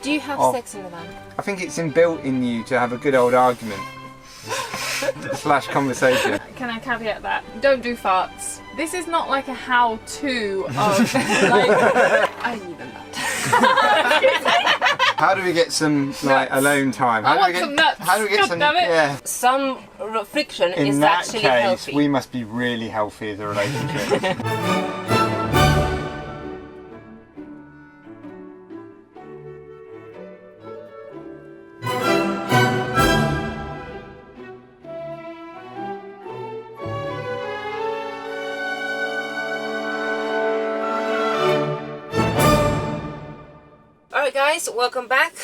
Do you have sex in the van? I think it's inbuilt in you to have a good old argument. / conversation. Can I caveat that? Don't do farts. This is not like a how-to of like I need a nut. How do we get some like alone time? How I do want we get some nuts. How do we get God some? damn it. Yeah. Some friction In is that actually case, healthy. we must be really healthy as a relationship. Alright guys, welcome back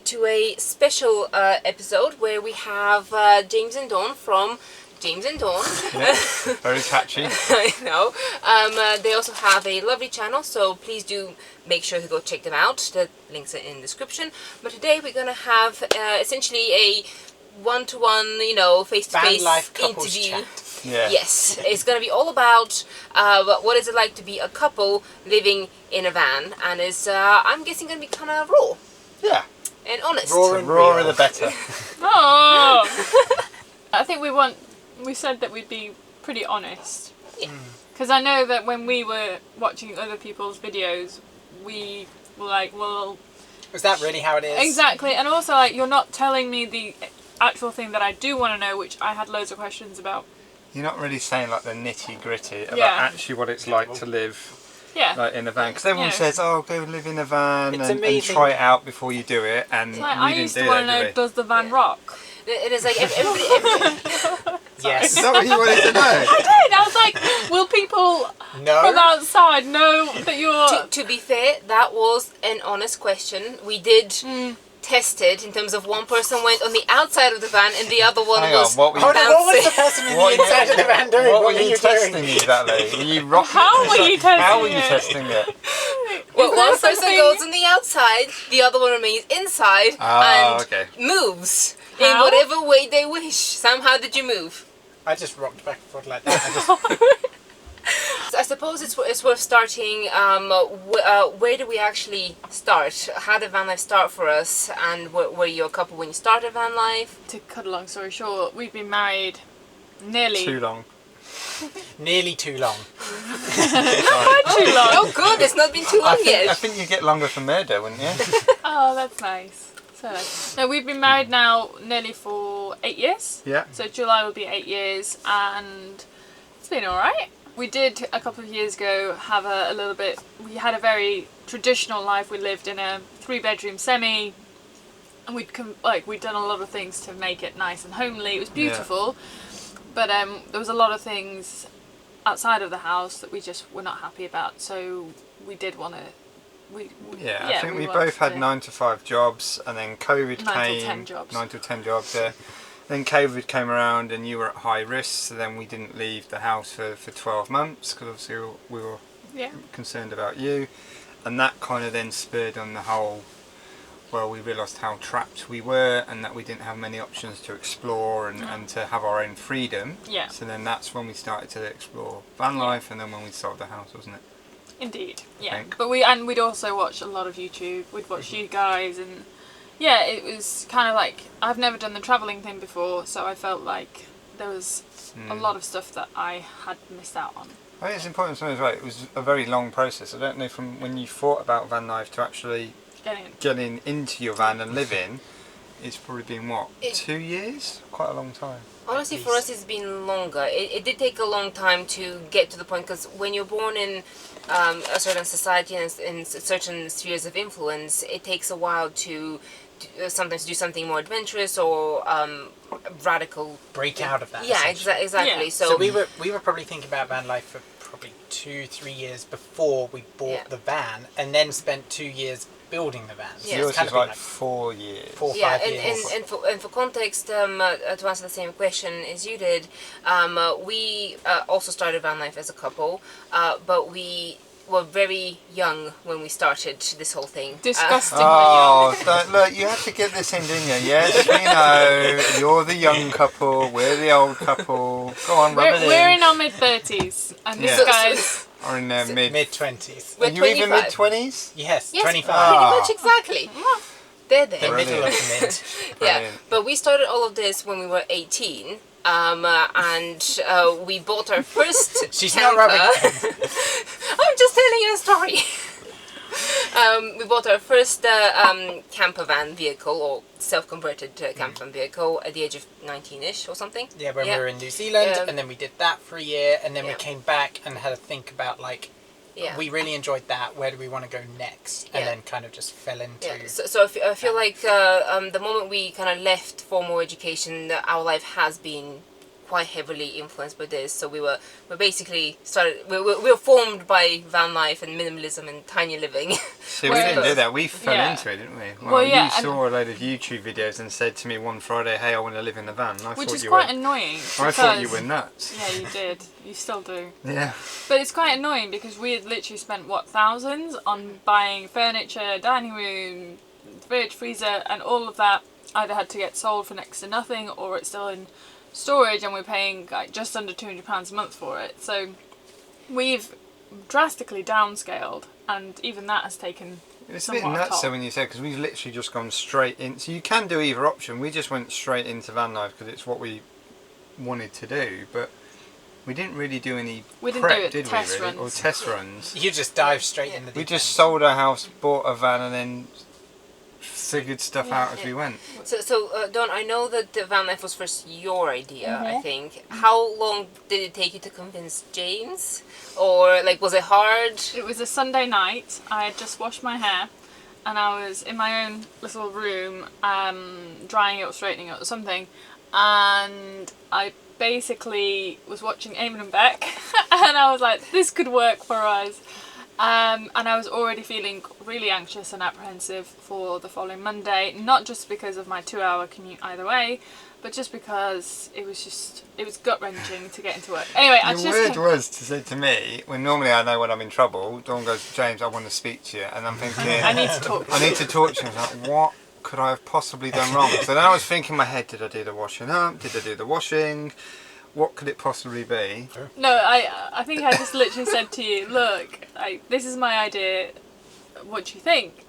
to a special episode where we have James and Dawn from James and Dawn. Yeah, very catchy. I know. They also have a lovely channel, so please do make sure to go check them out. The links are in the description. But today we're going to have essentially a one-to-one, you know, face-to-face Vanlife couples interview. chat. Yeah. Yes, it's going to be all about what is it like to be a couple living in a van, and it's I'm guessing going to be kind of raw Yeah. and honest. Raw and raw the better. Oh! I think we said that we'd be pretty honest. Yeah. Because I know that when we were watching other people's videos, we were like, well... Is that really how it is? Exactly, and also like you're not telling me the actual thing that I do want to know, which I had loads of questions about. You're not really saying like the nitty gritty about Yeah. actually what it's like to live Yeah. like in a van, because everyone Yeah. says, "Oh, go live in a van It's and amazing. try it out before you do it." And It's like, we I didn't used do to want to that, know, did we? does the van rock? It is like everybody Yes. Is that what you wanted to know? I was like, will people No. from outside know that you're... to be fair, that was an honest question. We did test it in terms of one person went on the outside of the van and the other one Hang on, was what were you- Hold on, what was the bouncing. person in What the inside of the van doing? What What were were you you testing doing? exactly? Were you rocking? How were you testing How were you it? testing it? Well, Is there one person something- goes on the outside, the other one remains inside Oh, and okay. moves in How? whatever way they wish. Sam, how did you move? I just rocked back and forth like that. I just, So I suppose it's worth starting. Where do we actually start? How did van life start for us? And were you a couple when you started van life? To cut a long story short, we've been married nearly... Too long. nearly too long. Too long. Oh, good. It's not been too long I yet. think you get longer for murder, wouldn't you? Oh, that's nice. So nice. No, we've been married now nearly for 8 years. Yeah. So July will be 8 years, and it's been alright. We did a couple of years ago have a little bit. We had a very traditional life. We lived in a 3-bedroom semi, and we'd done a lot of things to make it nice and homely. It was beautiful, but there was a lot of things outside of the house that we just were not happy about. So we did want to. I think we wanted both had to- 9-to-5 jobs, and then COVID 9 came. till 10 jobs. 9 to 10 jobs. Yeah. Then COVID came around, and you were at high risk. So then we didn't leave the house for 12 months because obviously we were Yeah. concerned about you, and that kind of then spurred on the whole. Well, we realised how trapped we were, and that we didn't have many options to explore and to have our own freedom. Yeah. So then that's when we started to explore van life, and then when we sold the house, wasn't it? Indeed, yeah. Think. But we'd also watch a lot of YouTube. We'd watch you guys, and yeah, it was kind of like I've never done the travelling thing before, so I felt like there was a lot of stuff that I had missed out on. I think it's important to know as well, it was a very long process. I don't know from when you thought about van life to actually getting into your van and living, it's probably been what, 2 years? Quite a long time. Honestly, for us, it's been longer. It did take a long time to get to the point, because when you're born in a certain society and in certain spheres of influence, it takes a while to sometimes do something more adventurous or radical. Break out of that. Yeah, essentially. exactly. Yeah. So we were probably thinking about van life for probably 2-3 years before we bought the van, and then spent 2 years building the van. So Yeah. it's Yours kind is of been like 4 years. 4 or Yeah, 5 years. and for context, to answer the same question as you did, we also started van life as a couple, but we were very young when we started this whole thing. Disgustingly Oh, look, you had to get this in, didn't you? Yes, we know. You're the young couple, we're the old couple. Go on, rub it in. We're in our mid-30s, and this Yeah. guy's... Or in their mid... Mid-20s. We're Are you even 25. mid-20s? Yes, Yes, 25. pretty much exactly. They're there. The middle of the mid. Yeah, but we started all of this when we were 18. And we bought our first She's camper. not rubbing. I'm just telling you a story. We bought our first camper van vehicle, or self-converted camper van vehicle, at the age of 19-ish or something. Yeah, when we were in New Zealand, and then we did that for a year, and then we Yeah. came back and had to think about, like, Yeah. we really enjoyed that, where do we want to go next? And Yeah. then kind of just fell into... Yeah. So I feel like the moment we kind of left formal education, our life has been quite heavily influenced by this. So we basically started. We were formed by van life and minimalism and tiny living. See, we didn't do that. We fell into it, didn't we? Well, yeah, you saw a load of YouTube videos and said to me one Friday, "Hey, I want to live in a van." And Which thought is you quite were, annoying. I thought you because- were nuts. Yeah, you did. You still do. Yeah. But it's quite annoying because we had literally spent, what, thousands on buying furniture, dining room, fridge, freezer, and all of that either had to get sold for next to nothing or it's still in storage and we're paying like just under £200 a month for it. So we've drastically downscaled, and even that has taken It's a bit somewhat nuts toll. though when you say, because we've literally just gone straight in. So you can do either option. We just went straight into van life because it's what we wanted to do, but we didn't really do any We didn't prep, do it, did test we? Really? Or runs. test runs. You just dive straight in the We deep just end. sold our house, bought a van, and then figured stuff out as we went. So Dawn, I know that the van life was first your idea. I Mhm. think. How long did it take you to convince James, or like was it hard? It was a Sunday night. I had just washed my hair and I was in my own little room drying it or straightening it or something, and I basically was watching Eamon and Beck and I was like, this could work for us. And I was already feeling really anxious and apprehensive for the following Monday, not just because of my 2-hour commute either way, but just because it was gut-wrenching to get into work. Anyway, I The just word was to say to me, when normally I know when I'm in trouble, Dawn goes, "James, I want to speak to you," and I'm thinking, I need to talk. I need to talk to you. I was like, what could I have possibly done wrong? So then I was thinking in my head, did I do the washing up? Did I do the washing? What could it possibly be? No, I think I just literally said to you, look, this is my idea, what do you think?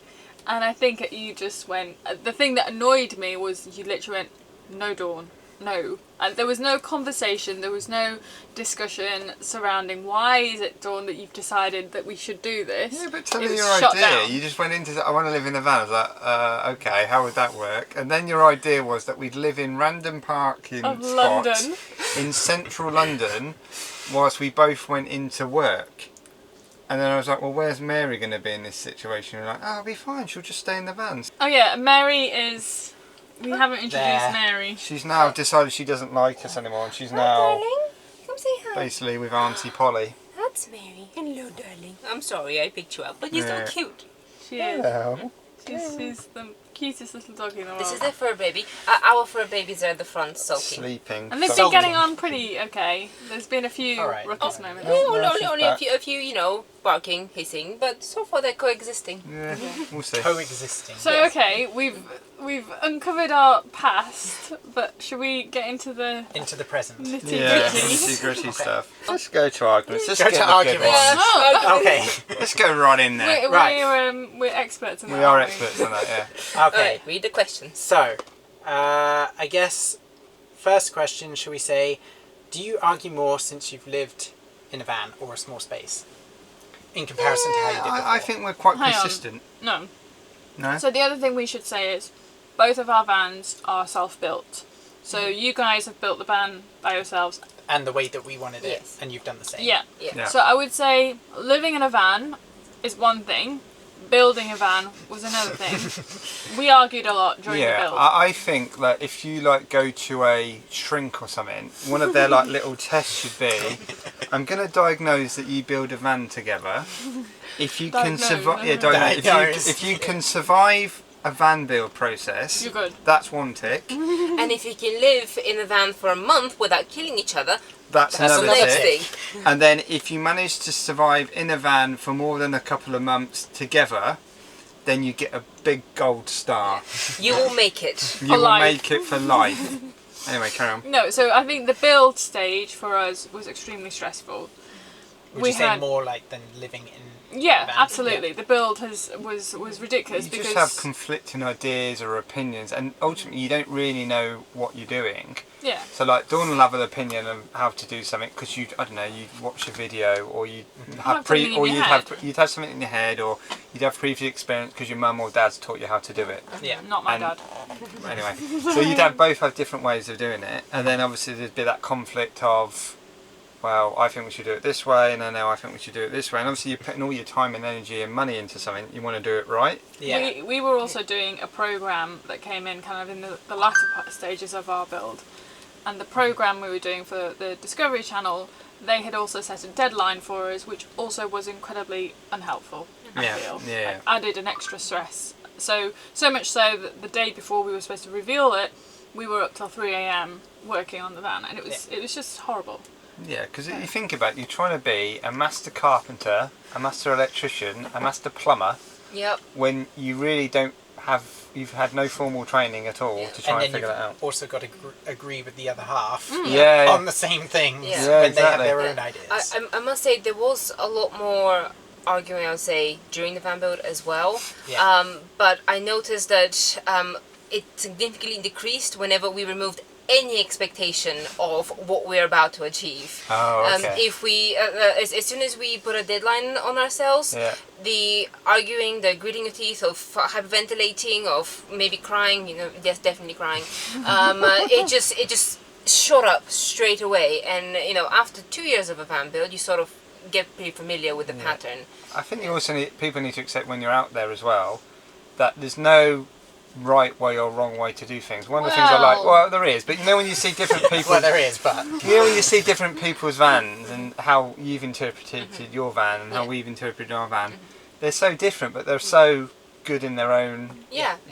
And I think you just went, the thing that annoyed me was you literally went, no, Dawn, no. And there was no conversation, there was no discussion surrounding why is it, Dawn, that you've decided that we should do this. Yeah, but tell It me was your shut idea. down. You just went into, I want to live in a van. I was like, okay, how would that work? And then your idea was that we'd live in random parking Of spots London. in central London whilst we both went into work. And then I was like, well, where's Mary going to be in this situation? You're like, oh, it'll be fine. She'll just stay in the van. Oh yeah, Mary is, we haven't introduced There. Mary. She's now decided she doesn't like us anymore. And she's Hi, now darling. Come say hi. basically with Auntie Polly. That's Mary. Hello, darling. I'm sorry I picked you up, but you're Yeah. so cute. She is. Hello. She's the cutest little doggy in the world. This is the fur baby. Our fur babies are at the front sulking. Sleeping. And they've been sulking. getting on pretty okay. There's been a few All right. ruckus moments. Well, No, only, she's only back. a few, barking, hissing, but so far they're coexisting. Yeah, we'll see. Coexisting. So okay, we've uncovered our past, but should we get into the Into the present. nitty Yeah, gritty? nitty-gritty stuff. Let's go to arguments. Let's Go get to the good arguments. ones. Oh, Okay. Let's go right in there. We're experts in that. We are aren't experts on that, yeah. Okay. Alright, read the questions. So, I guess first question, should we say, do you argue more since you've lived in a van or a small space in comparison to how you did before? I think we're quite Hang on. consistent. No. No? So the other thing we should say is, both of our vans are self-built. So you guys have built the van by yourselves. And the way that we wanted it, Yes. and you've done the same. Yeah. Yeah. So I would say living in a van is one thing. Building a van was another thing. We argued a lot during the Yeah, build. I think that if you go to a shrink or something, one of their little tests should be, I'm going to diagnose that you build a van together. If you can Diagnose. survive, Diagnose. if you can survive a van build process, You're good. that's one tick. And if you can live in a van for a month without killing each other, That's That's another another tick. thing. And then if you manage to survive in a van for more than a couple of months together, then you get a big gold star. You will make it. You will life. make it for life. Anyway, carry on. No, so I think the build stage for us was extremely stressful. Would We you say had- more like than living in Yeah, van. absolutely. The build was ridiculous You because just have conflicting ideas or opinions, and ultimately you don't really know what you're doing. yeah. So like Dawn will have an opinion of how to do something because you, I don't know, you'd watch a video or you'd have something in your head. you'd have something in your head, or you'd have previous experience because your mum or dad's taught you how to do it. Yeah. Not my And- dad. Anyway, so you'd have both have different ways of doing it, and then obviously there'd be that conflict of, well, I think we should do it this way, and then no, I think we should do it this way, and obviously you're putting all your time and energy and money into something. You want to do it right. Yeah. We were also doing a program that came in kind of in the latter stages of our build, and the program we were doing for the Discovery Channel, they had also set a deadline for us, which also was incredibly unhelpful. I Yeah, feel. yeah. Like, added an extra stress. So much so that the day before we were supposed to reveal it, we were up till 3 a.m. working on the van, and it was just horrible. Yeah, because you think about it, you're trying to be a master carpenter, a master electrician, a master plumber, Yep. when you really don't have, you've had no formal training at all to try and, And then figure you've that out. also got to agree with the other half Yeah, on the same things Yeah. Yeah, when they have exactly. their own ideas. I must say there was a lot more arguing, I would say, during the van build as well. Yeah. But I noticed that it significantly decreased whenever we removed any expectation of what we're about to achieve. Oh, okay. If we, as soon as we put a deadline on ourselves, Yeah. the arguing, the gritting your teeth, of hyperventilating, of maybe crying, yes, definitely crying, it just shot up straight away. And after 2 years of a van build, you sort of get pretty familiar with the pattern. I think you also people need to accept when you're out there as well that there's no right way or wrong way to do things. One of the things I like, well, there is, but when you see different people, Well, there is, but when you see different people's vans and how you've interpreted your van and how we've interpreted our van, they're so different, but they're so good in their own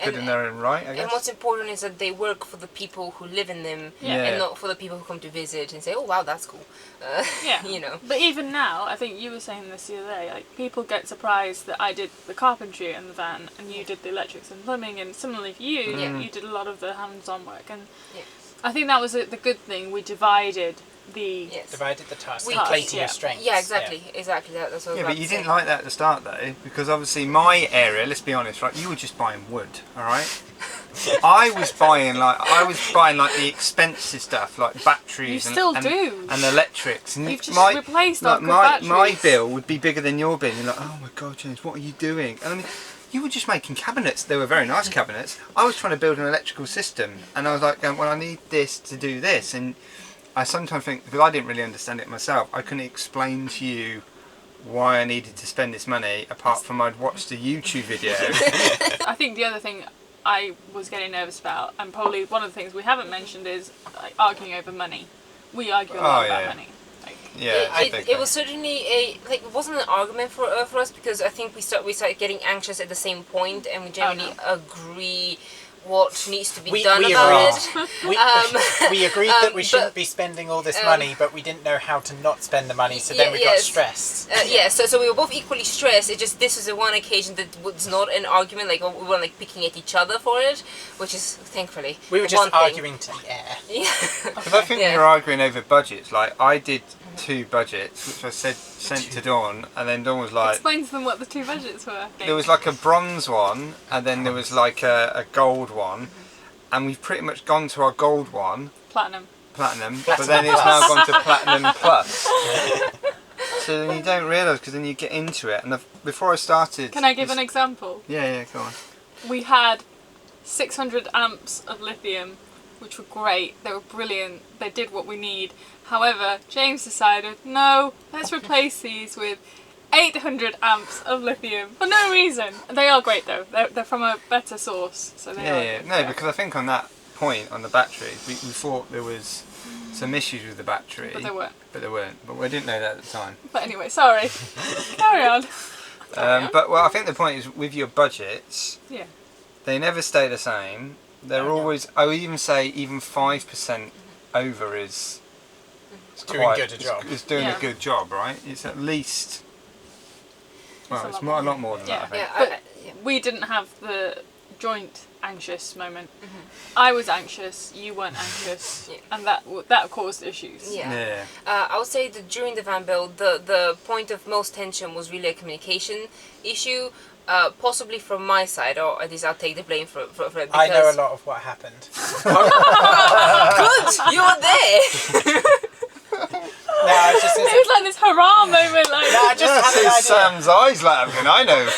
good in their own right, I guess. And what's important is that they work for the people who live in them, and not for the people who come to visit and say, "Oh, wow, that's cool." Yeah. But even now, I think you were saying this the other day, like people get surprised that I did the carpentry in the van and you did the electrics and plumbing, and similarly for you, you did a lot of the hands-on work. And I think that was the good thing. We divided the divided the task, We- played to yeah. your strengths. Yeah, exactly. That's what I was Yeah, about but you to didn't say. like that at the start though, because obviously my area, let's be honest, right, you were just buying wood, alright? I was buying like the expensive stuff, like batteries You still do. and electrics. And You've just replaced our good my batteries. bill would be bigger than your bill. You're like, oh my god, James, what are you doing? And I mean, you were just making cabinets. They were very nice cabinets. I was trying to build an electrical system, and I was like, well, I need this to do this. And I sometimes think, because I didn't really understand it myself, I couldn't explain to you why I needed to spend this money, apart from I'd watched a YouTube video. I think the other thing I was getting nervous about, and probably one of the things we haven't mentioned, is like, arguing over money. We argue a lot about money. Like, Yeah, It was certainly it wasn't an argument for us, because I think we started getting anxious at the same point, and we generally agree what needs to be done about it. We agreed that we shouldn't but, be spending all this money, but we didn't know how to not spend the money, so then we got stressed. So we were both equally stressed. It just, this was the one occasion that was not an argument, like we weren't like picking at each other for it, which is thankfully We were just arguing to the air. Because I think we were arguing over budgets. Like, I did 2 budgets, which I sent to Dawn, and then Dawn was like, explain to them what the 2 budgets were. there was like a bronze one, and then there was like a gold one, and we've pretty much gone to our gold one, Platinum. but then it's now gone to Platinum Plus. So then you don't realise, because then you get into it, and before I started... Can I give an example? Yeah, go on. We had 600 amps of lithium, which were great. They were brilliant. They did what we need. However, James decided, no, let's replace these with 800 amps of lithium for no reason. They are great though. They're from a better source, so they are. No, because I think on that point on the batteries, we thought there was some issues with the battery, But there weren't. But we didn't know that at the time. But anyway, sorry. Carry on. But I think the point is, with your budgets, Yeah. they never stay the same. They're always, I would even say, even 5% over is Doing a good job. It's doing a good job, right? It's at least, well, it's a lot more than that, I think. But we didn't have joint anxious moment. I was anxious, you weren't anxious, and that caused issues. Yeah. I would say that during the van build, the point of most tension was really a communication issue. Possibly from my side, or at least I'll take the blame for it. Because I know a lot of what happened. Good, you were there. No, I was just It was like this hurrah moment, like. No, I just had an idea. Sam's eyes laughing, I know.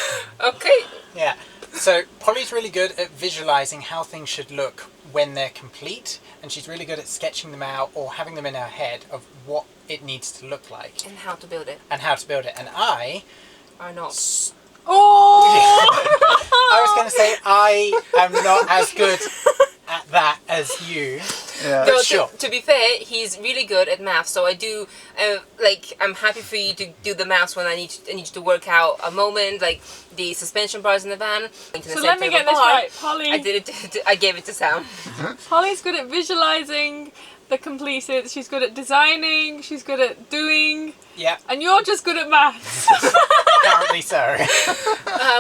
Okay. Yeah. So Polly's really good at visualizing how things should look when they're complete, and she's really good at sketching them out or having them in her head of what it needs to look like. And how to build it. And how to build it. And I Or not. I was going to say I am not as good at that as you. Yeah. No, Sure. to be fair, he's really good at math. So I do, I'm happy for you to do the maths when I need you to work out a moment, like the suspension bars in the van. So let me get this right, Polly. I did it. I gave it to Sam. Polly's good at visualizing the completed. She's good at designing. She's good at doing. Yeah. And you're just good at maths. Apparently so.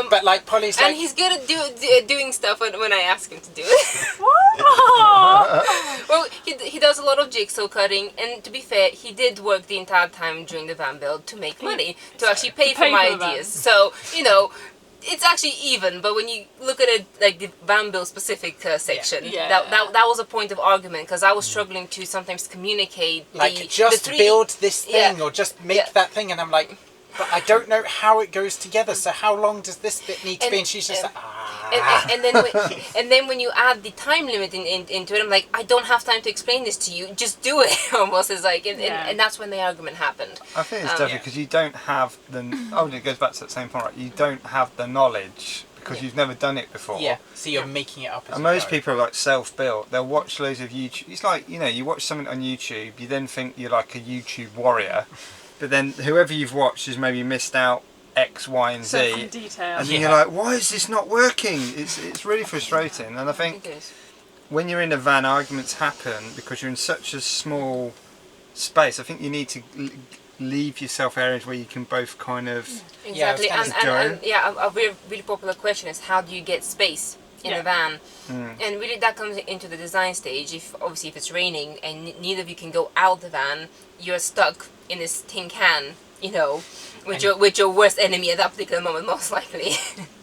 But like Polly's like... And he's good at doing stuff when I ask him to do it. Well, he does a lot of jigsaw cutting, and to be fair, he did work the entire time during the van build to make money, to actually pay for my the van. ideas. So, you know, it's actually even, but when you look at it, like the van build specific section, Yeah. That was a point of argument, because I was struggling to sometimes communicate like, just build this thing, or just make that thing, and I'm like, but I don't know how it goes together, so how long does this bit need to be? And she's just like, and then when you add the time limit into it, I'm like, I don't have time to explain this to you, just do it. Almost is like, and that's when the argument happened. I think it's definitely because you don't have it goes back to that same point, right? You don't have the knowledge because you've never done it before. yeah, so you're making it up as And you most go. people are like self-built. They'll watch loads of YouTube. It's like, you know, you watch something on YouTube, you then think you're like a YouTube warrior, but then whoever you've watched has maybe missed out X, Y, and So Z. in detail. And then you're like, why is this not working? It's really frustrating. And I think It is. when you're in a van, arguments happen because you're in such a small space. I think you need to leave yourself areas where you can both kind of... Exactly, Yeah, and a really popular question is, how do you get space in a van? And really that comes into the design stage. Obviously if it's raining and neither of you can go out the van, you're stuck in this tin can, you know, with your worst enemy at that particular moment, most likely.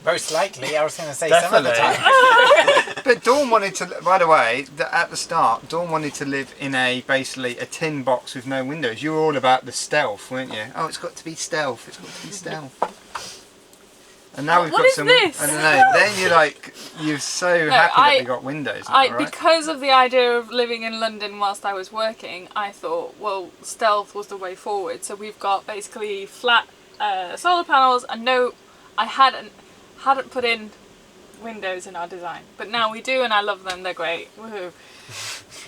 Most likely, I was going to say Definitely. some of the time. But Dawn wanted to, by the way, at the start, Dawn wanted to live in basically a tin box with no windows. You were all about the stealth, weren't you? Oh, it's got to be stealth. It's got to be stealth. And now we've What got is some. this? I don't know. Then you're so happy that we got windows. Is that right? Because of the idea of living in London whilst I was working, I thought, well, stealth was the way forward. So we've got basically flat solar panels, and I hadn't put in windows in our design, but now we do, and I love them. They're great. Woohoo!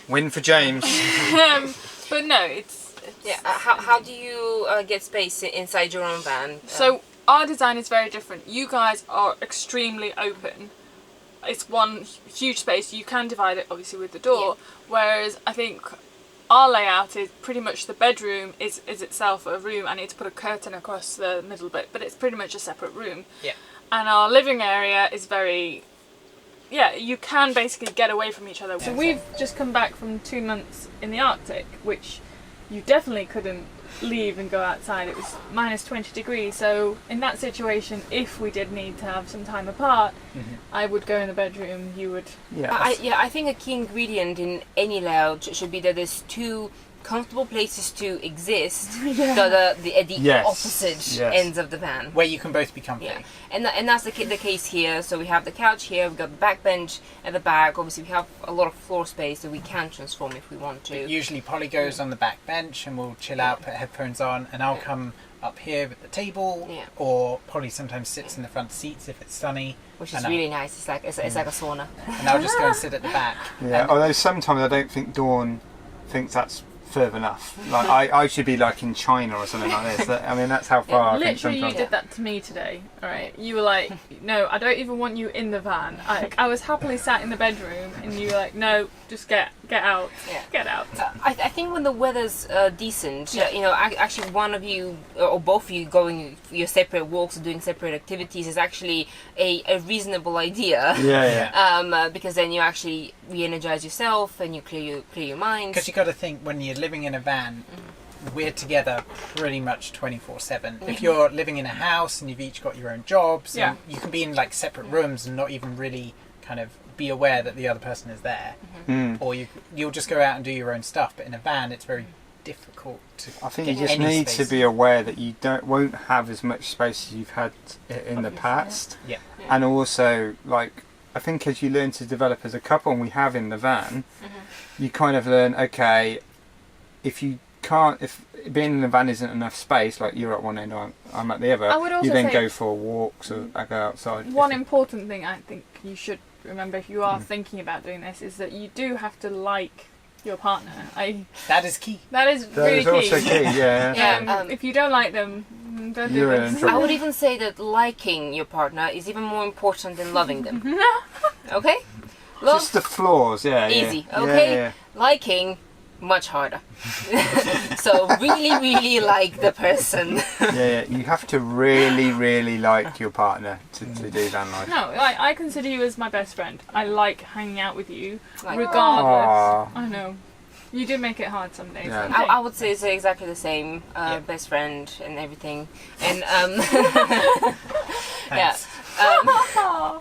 Win for James. But no, it's How do you get space inside your own van? So our design is very different. You guys are extremely open. It's one huge space. You can divide it obviously with the door, whereas I think our layout is pretty much the bedroom is itself a room. I need to put a curtain across the middle bit, but it's pretty much a separate room. Yeah. And our living area is very, you can basically get away from each other. So we've just come back from 2 months in the Arctic, which you definitely couldn't leave and go outside. It was minus 20 degrees. So in that situation, if we did need to have some time apart, I would go in the bedroom, you would... I think a key ingredient in any layout should be that there's two comfortable places to exist that are at the opposite ends of the van. Where you can both be comfy. Yeah, and that's the case here. So we have the couch here, we've got the back bench at the back. Obviously we have a lot of floor space that we can transform if we want to. But usually Polly goes on the back bench and we'll chill out, put headphones on, and I'll come up here at the table, or Polly sometimes sits in the front seats if it's sunny. Which is really nice. It's like a sauna. And I'll just go and sit at the back. Yeah, although sometimes I don't think Dawn thinks that's further enough. Like I should be like in China or something like this. I mean, that's how far I think Literally, you sometimes. did that to me today. All right, you were like, "No, I don't even want you in the van." I was happily sat in the bedroom, and you were like, "No, just get out, get out." I think when the weather's decent, you know, actually one of you or both of you going your separate walks or doing separate activities is actually a reasonable idea. Yeah. Because then you actually re-energize yourself and you clear your mind. Because you got to think, when you're living in a van, we're together pretty much 24/7. If you're living in a house and you've each got your own jobs, and you can be in like separate rooms and not even really kind of be aware that the other person is there, or you'll just go out and do your own stuff. But in a van, it's very difficult to. I think get you just any need space. to be aware that you won't have as much space as you've had in the past, and also like. I think as you learn to develop as a couple, and we have in the van, you kind of learn, okay, if being in the van isn't enough space, like you're at one end, I'm at the other, I would also you then say go for walks or go outside. One important thing I think you should remember if you are thinking about doing this is that you do have to like your partner. That is key. That is That really is also key. key, yeah. If you don't like them, don't do You're in this. trouble. I would even say that liking your partner is even more important than loving them. Okay? Love, Just the flaws, easy. Yeah. Okay? Yeah. Much harder. So really like the person. Yeah, you have to really like your partner to do van life. No, I consider you as my best friend. I like hanging out with you, Like- regardless. Aww. I know. You do make it hard some days. Yeah. I would say it's exactly the same. Best friend and everything. And Thanks.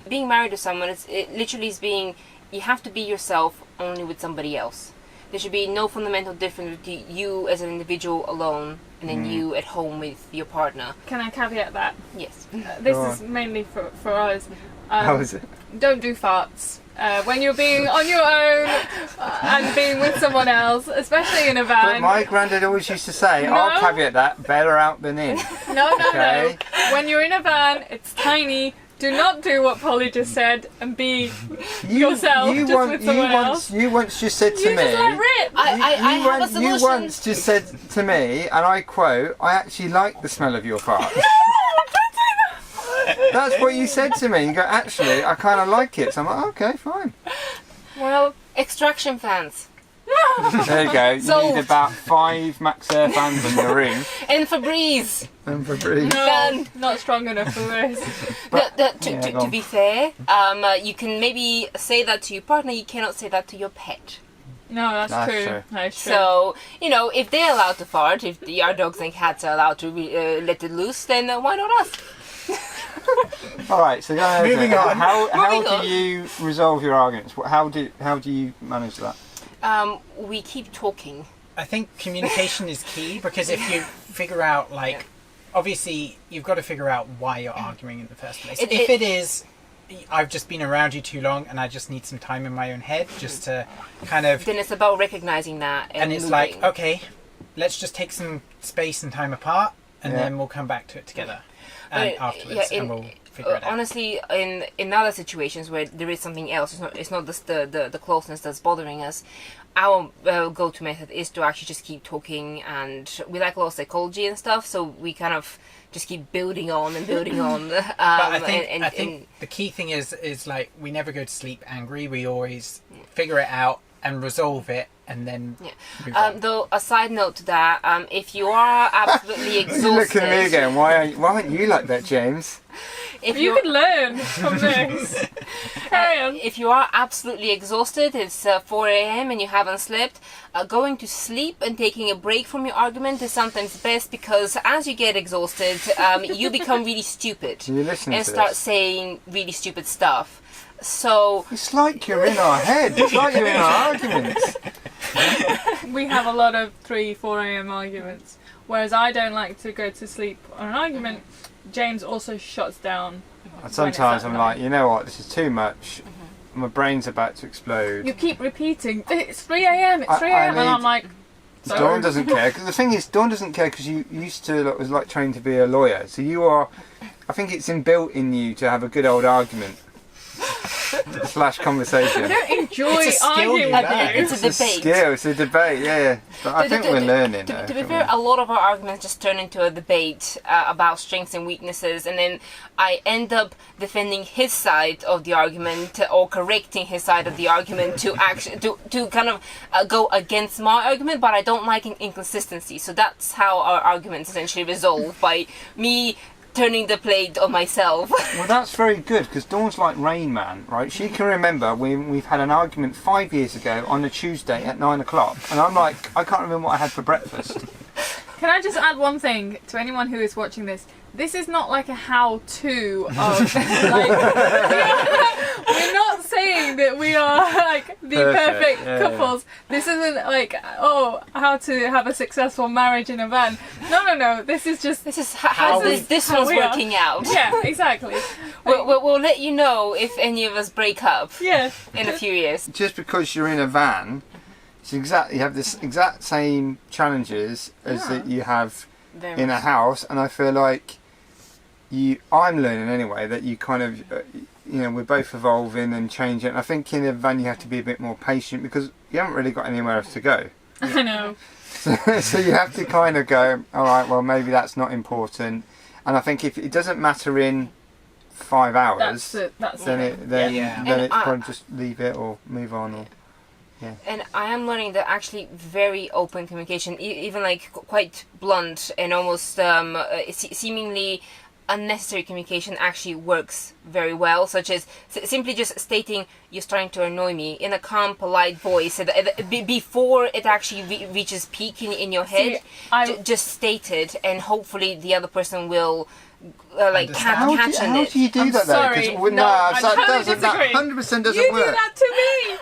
being married to someone, it literally is being. You have to be yourself only with somebody else. There should be no fundamental difference between you as an individual alone and then you at home with your partner. Can I caveat that? Yes. This Go is mainly for us. How is it? Don't do farts. When you're being on your own and being with someone else, especially in a But van. my granddad always used to say, I'll caveat that, better out than in. No. Okay. When you're in a van, it's tiny. Do not do what Polly just said and be yourself just with someone else. You once just said to You me, just let rip. I have a solution. you once just said to me, and I quote, I actually like the smell of your fart. That's what you said to me. You go, actually, I kind of like it. So I'm like, okay, fine. Well, Extraction fans. There you go. You Sold. need about 5 Max Air fans in your room. And Febreze. And for free. no, Done. not strong enough for this. To be fair, you can maybe say that to your partner, you cannot say that to your pet. No, that's That's true. true. That's true. So, you know, if they're allowed to fart, if our dogs and cats are allowed to let it loose, then why not us? Alright, so Moving on. How Moving on. do you resolve your arguments? How do you manage that? We keep talking. I think communication is key, because if you figure out, like, obviously you've got to figure out why you're arguing in the first place. If it is, I've just been around you too long and I just need some time in my own head just to kind of... Then it's about recognizing that and it's moving. like, okay, let's just take some space and time apart and then we'll come back to it together afterwards and we'll figure it out. Honestly, in other situations where there is something else, it's not just the closeness that's bothering us. Our go-to method is to actually just keep talking, and we like a lot of psychology and stuff, so we kind of just keep building on and building on. But I think the key thing is like, we never go to sleep angry. We always figure it out and resolve it, and then move on. though, a side note to that, if you are absolutely exhausted, You look at me again. Why aren't you like that, James? if you you're- could learn from this. Carry on. If you are absolutely exhausted, it's 4 a.m. and you haven't slept, going to sleep and taking a break from your argument is sometimes best, because as you get exhausted, you become really stupid You listen and to start this. saying really stupid stuff. So It's like you're in our head. It's like you're in our arguments. We have a lot of 3-4 a.m. arguments, whereas I don't like to go to sleep on an argument. James also shuts down. And sometimes I'm like, you know what, this is too much. My brain's about to explode. You keep repeating, it's 3 a.m. It's 3 I a.m. and I'm need- like, Dawn sorry. doesn't care. 'Cause the thing is, Dawn doesn't care because you used to was like trained to be a lawyer. So you are. I think it's inbuilt in you to have a good old argument. slash conversation. I don't enjoy It's a skill arguing you with learn. you. It's a debate. Skill, it's a debate, yeah. But I think we're learning. To be fair, a lot of our arguments just turn into a debate about strengths and weaknesses, and then I end up defending his side of the argument or correcting his side of the argument to actually to kind of go against my argument. But I don't like inconsistency, so that's how our arguments essentially resolve by me turning the plate on myself. Well, that's very good, because Dawn's like Rain Man, right? She can remember when we've had an argument 5 years ago on a Tuesday at 9 o'clock, and I'm like, I can't remember what I had for breakfast. Can I just add one thing to anyone who is watching this? This is not like a how-to of like we're not saying that we are like the perfect couples. This isn't like how to have a successful marriage in a van. No. This is just How this one's working out. Yeah, exactly. We'll let you know if any of us break up. Yeah. In a few years. Just because you're in a van, you have this exact same challenges as that you have Very in a much. house, and I feel like I'm learning anyway that you kind of we're both evolving and changing, and I think in a van you have to be a bit more patient because you haven't really got anywhere else to go. I know. So you have to kind of go, all right, well maybe that's not important, and I think if it doesn't matter in 5 hours, then it's probably just leave it or move on or. Yeah. And I am learning that actually very open communication, even like quite blunt and almost seemingly unnecessary communication actually works very well, such as simply just stating you're starting to annoy me in a calm, polite voice before it actually reaches peak in your head. Just state it, and hopefully the other person will catch on it. How do you do that though? Sorry. That disagree. 100% doesn't You work. do that to me.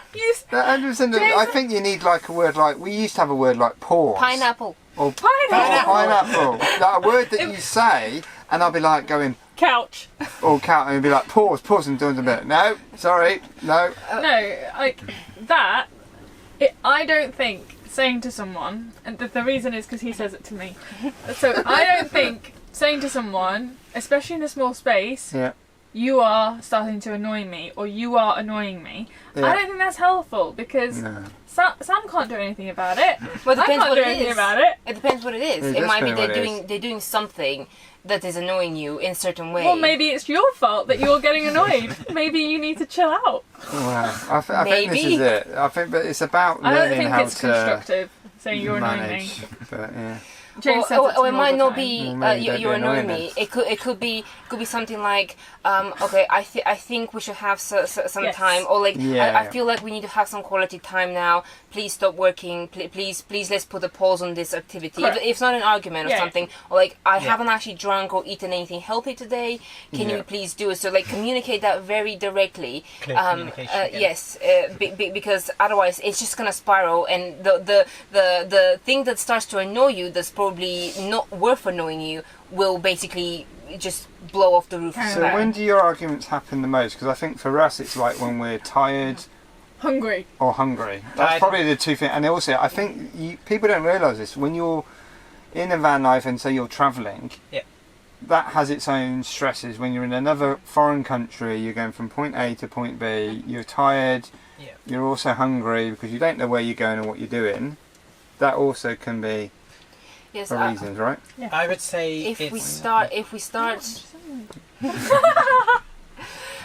That 100%. I think you need like a word like we used to have a word like pause. Pineapple. Or Pineapple. Like a word that you say, and I'll be like going Couch. or count, and you'll be like pause, and doing a bit. No, sorry, no. No, like that. I don't think saying to someone, and the reason is because he says it to me. So I don't think saying to someone, especially in a small space, Yeah. you are starting to annoy me, or you are annoying me. Yeah. I don't think that's helpful because No. Sam can't do anything about it. Well, it I depends can't what do it anything is. about it. It depends what it is. It It does might be depend what it they're doing something that is annoying you in a certain way. Well, maybe it's your fault that you're getting annoyed. Maybe you need to chill out. Well, I think this is it. I think, but it's about I don't learning think how it's to constructive saying you're annoying me. manage. But yeah. James says Or to it me might all the not time. be Well, maybe don't you're be annoying annoying me. It could be something like okay, I think we should have some Yes. time, or like Yeah. I feel like we need to have some quality time now. Please stop working. Please let's put a pause on this activity. Correct. If it's not an argument or Yeah. something, or like I haven't actually drunk or eaten anything healthy today. Can Yeah. you please do it? So like communicate that very directly. Clear communication, yeah. Yes, because otherwise it's just gonna spiral, and the thing that starts to annoy you that's probably not worth annoying you will basically just blow off the roof. So So when do your arguments happen the most? Because I think for us it's like when we're tired Hungry. or hungry. That's Tired. probably the two things. And also, I think people don't realise this. When you're in a van life and say you're travelling, Yeah. that has its own stresses. When you're in another foreign country, you're going from point A to point B, you're tired, Yeah. you're also hungry because you don't know where you're going or what you're doing. That also can be Yes, for reasons, right? I would say if we it's start,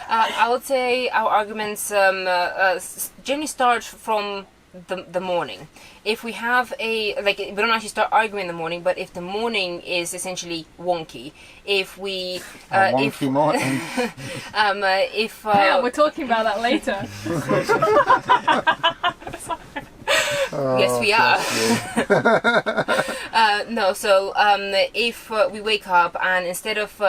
I would say our arguments generally start from the morning. If we have we don't actually start arguing in the morning, but if the morning is essentially wonky, if we Wonky morning. Yeah, we're talking about that later. Yes, we are. No, so if we wake up and instead of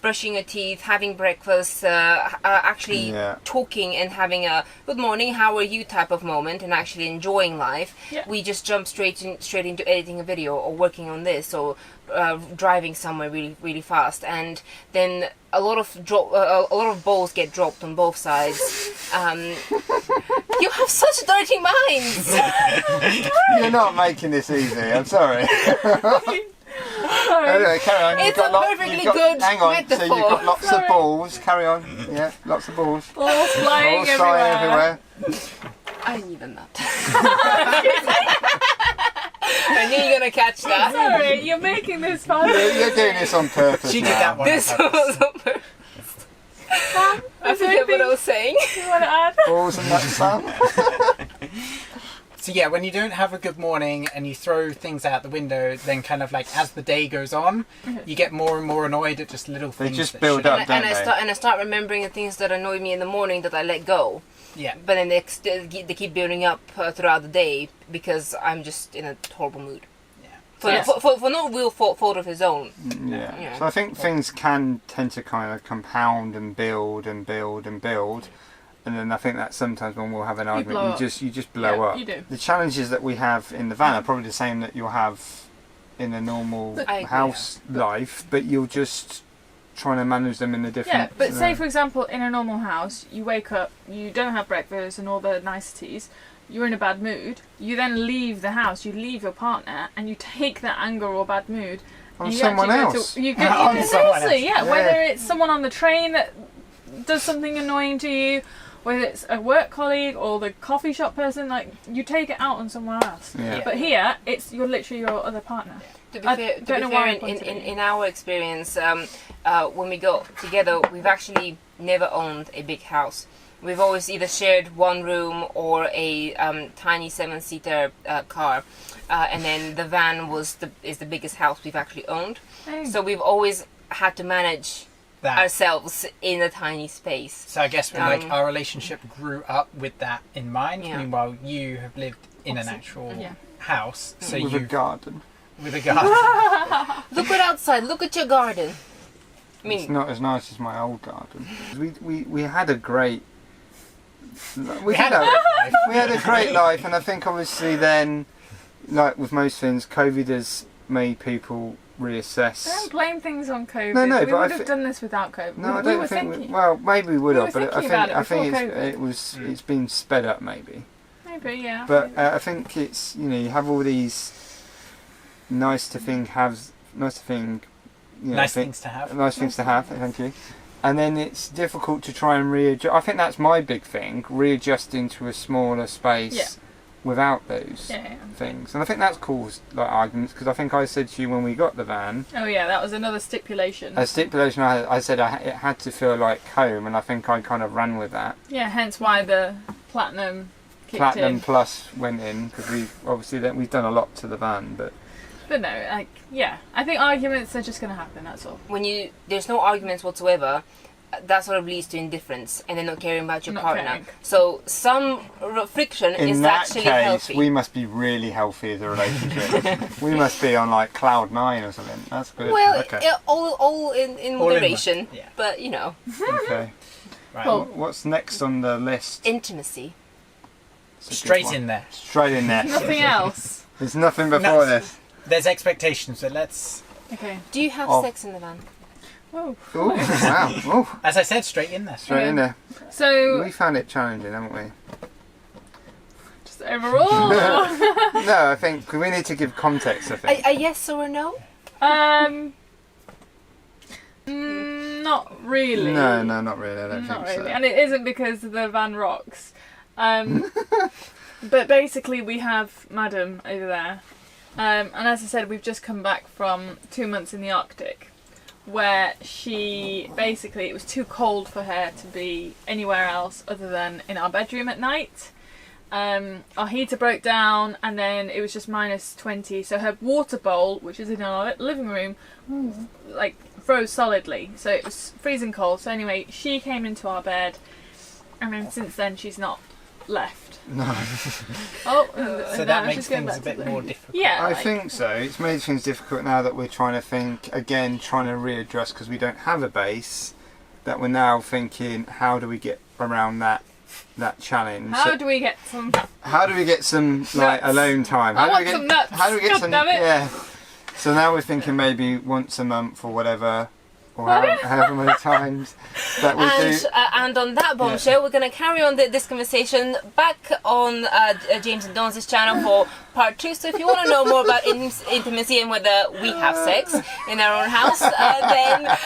brushing your teeth, having breakfast, actually talking and having a good morning, how are you type of moment and actually enjoying life, we just jump straight into editing a video or working on this or driving somewhere really, really fast, and then a lot of balls get dropped on both sides. You have such dirty minds. You're not making this easy. I'm sorry. Sorry. Anyway, carry on. It's a perfectly good hang on. metaphor. So you've got lots Sorry. of balls. Carry on. Yeah, lots of balls. Balls flying Balls flying everywhere. I need a nut. I knew you were gonna catch that. Sorry, you're making this fun. You're doing this on purpose She now. did that one. This on purpose. was on purpose. I forget what I was saying. You want to add? Balls and nuts, Sam. So yeah, when you don't have a good morning and you throw things out the window, then kind of like as the day goes on, you get more and more annoyed at just little They things. just that build shouldn't- up. Don't they? I start remembering the things that annoy me in the morning that I let go. Yeah. But then they keep building up throughout the day because I'm just in a horrible mood. Yeah. For no real fault of his own. Yeah. Yeah. So I think things can tend to kind of compound and build and build and build. And then I think that sometimes when we'll have an blow argument, up. you just blow Yeah, up. you do. The challenges that we have in the van are probably the same that you'll have in a normal I agree, house life, but you're just trying to manage them in a different. Yeah, but say for example, in a normal house, you wake up, you don't have breakfast and all the niceties, you're in a bad mood, you then leave the house, you leave your partner, and you take that anger or bad mood on and you someone actually else. Go to, you go, On you someone seriously, else. yeah, whether it's someone on the train that does something annoying to you, whether it's a work colleague or the coffee shop person, like you take it out on someone else. Yeah. But here, you're literally your other partner. To be I fair, don't know why I pointed at you. in our experience, when we got together, we've actually never owned a big house. We've always either shared one room or a tiny 7-seater car, and then the van is the biggest house we've actually owned. Hey. So we've always had to manage That. ourselves in a tiny space. So I guess when, like Um, our relationship grew up with that in mind. Yeah. Meanwhile, you have lived in an Opposite. actual Yeah. house, so with you a garden. with a garden. Look at outside. Look at your garden. I mean, It's not as nice as my old garden. We had a great. We had had a a great life. we had a great life, and I think obviously then, like with most things, COVID has made people reassess. Don't blame things on COVID. No, we but I would have thi- done this without COVID. No, I we don't were think. thinking. Well, maybe we would We have, were but I thinking think about it before COVID. it's been sped up maybe. Maybe, yeah. But I think it's you have all these nice things to have. Thank you. And then it's difficult to try and readjust. I think that's my big thing: readjusting to a smaller space Yeah. without those Yeah. things. And I think that's caused like arguments because I think I said to you when we got the van, Oh yeah, that was another stipulation. a stipulation I said it had to feel like home, and I think I kind of ran with that. Yeah, hence why the platinum kicked Platinum in. Plus went in because we've done a lot to the van, but But no, like, yeah. I think arguments are just going to happen, that's all. when there's no arguments whatsoever, that sort of leads to indifference and then not caring about your Not partner. caring. So some friction in is that actually case, healthy. we must be really healthy as a relationship. We must be on like cloud 9 or something. That's good. well, Okay. all in All in moderation, one, yeah. but Okay. Right. Cool. What's next on the list? intimacy. It's a good Straight one. in there. Straight in there. Nothing else. There's nothing before this. There's expectations, so let's. Okay. Do you have Oh. sex in the van? Whoa. Ooh, wow. Ooh, As I said, straight in there. straight in there. So, We found it challenging, haven't we? just overall. No, I think we need to give context. I think. A yes or a no? Not really. No, not really. I don't Not think really. so. And it isn't because the van rocks. But basically, we have Madam over there. And as I said, we've just come back from 2 months in the Arctic, where it was too cold for her to be anywhere else other than in our bedroom at night. Our heater broke down, and then it was just minus 20. So her water bowl, which is in our living room, like froze solidly. So it was freezing cold. So anyway, she came into our bed, and then since then she's not left. No. Oh, So that makes things a bit more difficult. Yeah, I like- think so. It's made things difficult now that we're trying to readjust because we don't have a base. That we're now thinking, how do we get around that challenge? How do we get some? How do we get some like Nuts. alone time? How I do want we get, some nuts. How do we get God some? damn it. Yeah. So now we're thinking maybe once a month or whatever, or however many times that we do. And on that bombshell, we're going to carry on this conversation back on James and Dawn's channel for part 2. So if you want to know more about intimacy and whether we have sex in our own house, then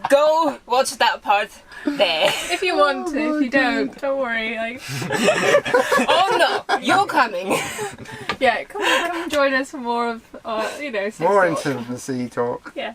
go watch that part there. If you want to, if you don't worry. Like, oh no, you're coming. Yeah, come join us for more of, sex more talk. intimacy talk. Yeah.